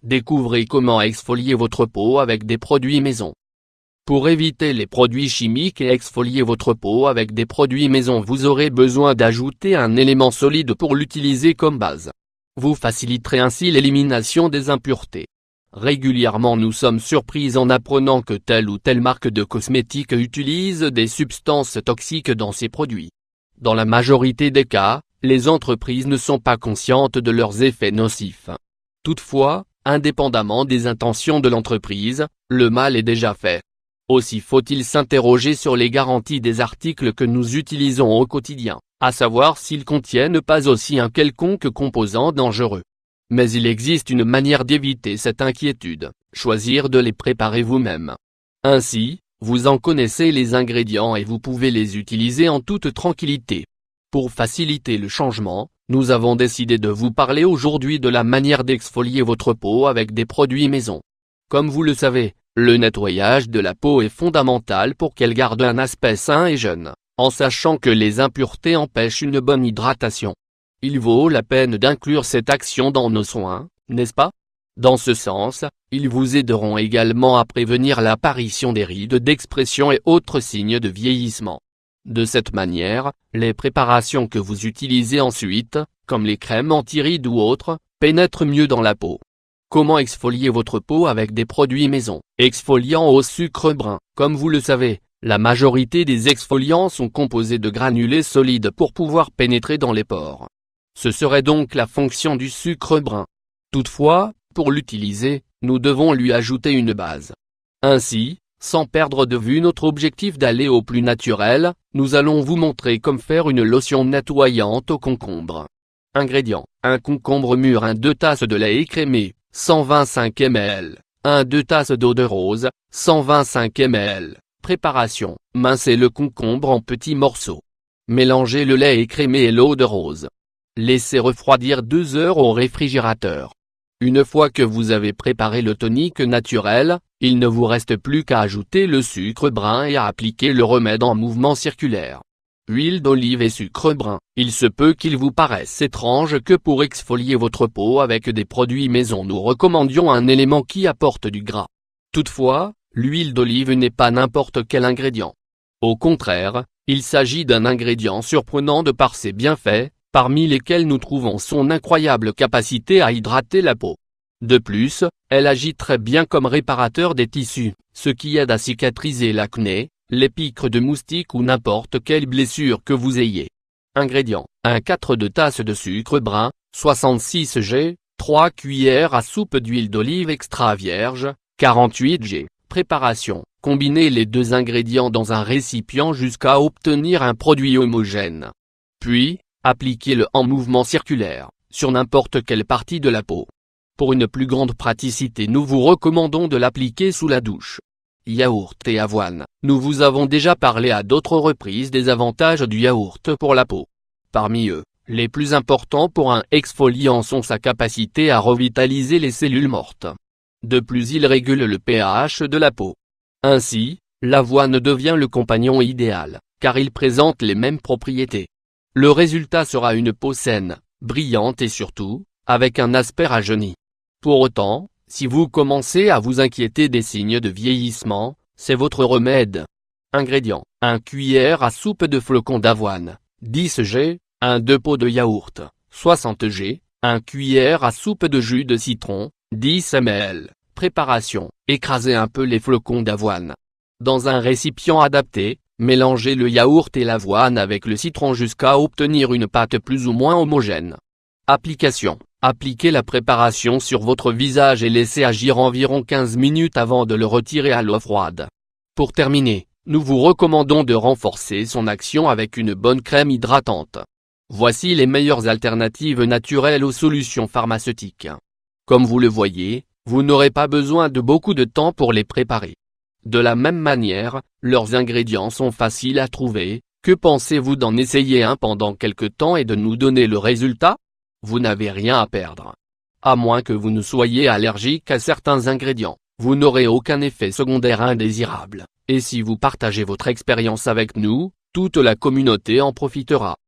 Découvrez comment exfolier votre peau avec des produits maison. Pour éviter les produits chimiques et exfolier votre peau avec des produits maison, vous aurez besoin d'ajouter un élément solide pour l'utiliser comme base. Vous faciliterez ainsi l'élimination des impuretés. Régulièrement nous sommes surpris en apprenant que telle ou telle marque de cosmétiques utilise des substances toxiques dans ses produits. Dans la majorité des cas, les entreprises ne sont pas conscientes de leurs effets nocifs. Toutefois, indépendamment des intentions de l'entreprise, le mal est déjà fait. Aussi faut-il s'interroger sur les garanties des articles que nous utilisons au quotidien, à savoir s'ils contiennent pas aussi un quelconque composant dangereux. Mais il existe une manière d'éviter cette inquiétude, choisir de les préparer vous-même. Ainsi, vous en connaissez les ingrédients et vous pouvez les utiliser en toute tranquillité. Pour faciliter le changement, nous avons décidé de vous parler aujourd'hui de la manière d'exfolier votre peau avec des produits maison. Comme vous le savez, le nettoyage de la peau est fondamental pour qu'elle garde un aspect sain et jeune, en sachant que les impuretés empêchent une bonne hydratation. Il vaut la peine d'inclure cette action dans nos soins, n'est-ce pas? Dans ce sens, ils vous aideront également à prévenir l'apparition des rides d'expression et autres signes de vieillissement. De cette manière, les préparations que vous utilisez ensuite, comme les crèmes anti-rides ou autres, pénètrent mieux dans la peau. Comment exfolier votre peau avec des produits maison? Exfoliant au sucre brun. Comme vous le savez, la majorité des exfoliants sont composés de granulés solides pour pouvoir pénétrer dans les pores. Ce serait donc la fonction du sucre brun. Toutefois, pour l'utiliser, nous devons lui ajouter une base. Ainsi, sans perdre de vue notre objectif d'aller au plus naturel, nous allons vous montrer comment faire une lotion nettoyante au concombre. Ingrédients: un concombre mûr, 2 tasses de lait écrémé, 125 ml, 2 tasses d'eau de rose, 125 ml. Préparation: mincez le concombre en petits morceaux. Mélangez le lait écrémé et l'eau de rose. Laissez refroidir 2 heures au réfrigérateur. Une fois que vous avez préparé le tonique naturel, il ne vous reste plus qu'à ajouter le sucre brun et à appliquer le remède en mouvement circulaire. Huile d'olive et sucre brun. Il se peut qu'il vous paraisse étrange que pour exfolier votre peau avec des produits maison nous recommandions un élément qui apporte du gras. Toutefois, l'huile d'olive n'est pas n'importe quel ingrédient. Au contraire, il s'agit d'un ingrédient surprenant de par ses bienfaits, parmi lesquels nous trouvons son incroyable capacité à hydrater la peau. De plus, elle agit très bien comme réparateur des tissus, ce qui aide à cicatriser l'acné, les piqûres de moustiques ou n'importe quelle blessure que vous ayez. Ingrédients: 4 tasses de sucre brun, 66 g, 3 cuillères à soupe d'huile d'olive extra vierge, 48 g. Préparation: combinez les 2 ingrédients dans un récipient jusqu'à obtenir un produit homogène. Puis, appliquez-le en mouvement circulaire, sur n'importe quelle partie de la peau. Pour une plus grande praticité, nous vous recommandons de l'appliquer sous la douche. Yaourt et avoine. Nous vous avons déjà parlé à d'autres reprises des avantages du yaourt pour la peau. Parmi eux, les plus importants pour un exfoliant sont sa capacité à revitaliser les cellules mortes. De plus, il régule le pH de la peau. Ainsi, l'avoine devient le compagnon idéal, car il présente les mêmes propriétés. Le résultat sera une peau saine, brillante et surtout, avec un aspect rajeuni. Pour autant, si vous commencez à vous inquiéter des signes de vieillissement, c'est votre remède. Ingrédients: 1 cuillère à soupe de flocons d'avoine, 10 g, 2 pots de yaourt, 60 g, 1 cuillère à soupe de jus de citron, 10 ml. Préparation: écrasez un peu les flocons d'avoine. Dans un récipient adapté, mélangez le yaourt et l'avoine avec le citron jusqu'à obtenir une pâte plus ou moins homogène. Application: appliquez la préparation sur votre visage et laissez agir environ 15 minutes avant de le retirer à l'eau froide. Pour terminer, nous vous recommandons de renforcer son action avec une bonne crème hydratante. Voici les meilleures alternatives naturelles aux solutions pharmaceutiques. Comme vous le voyez, vous n'aurez pas besoin de beaucoup de temps pour les préparer. De la même manière, leurs ingrédients sont faciles à trouver. Que pensez-vous d'en essayer un pendant quelque temps et de nous donner le résultat? Vous n'avez rien à perdre. À moins que vous ne soyez allergique à certains ingrédients, vous n'aurez aucun effet secondaire indésirable. Et si vous partagez votre expérience avec nous, toute la communauté en profitera.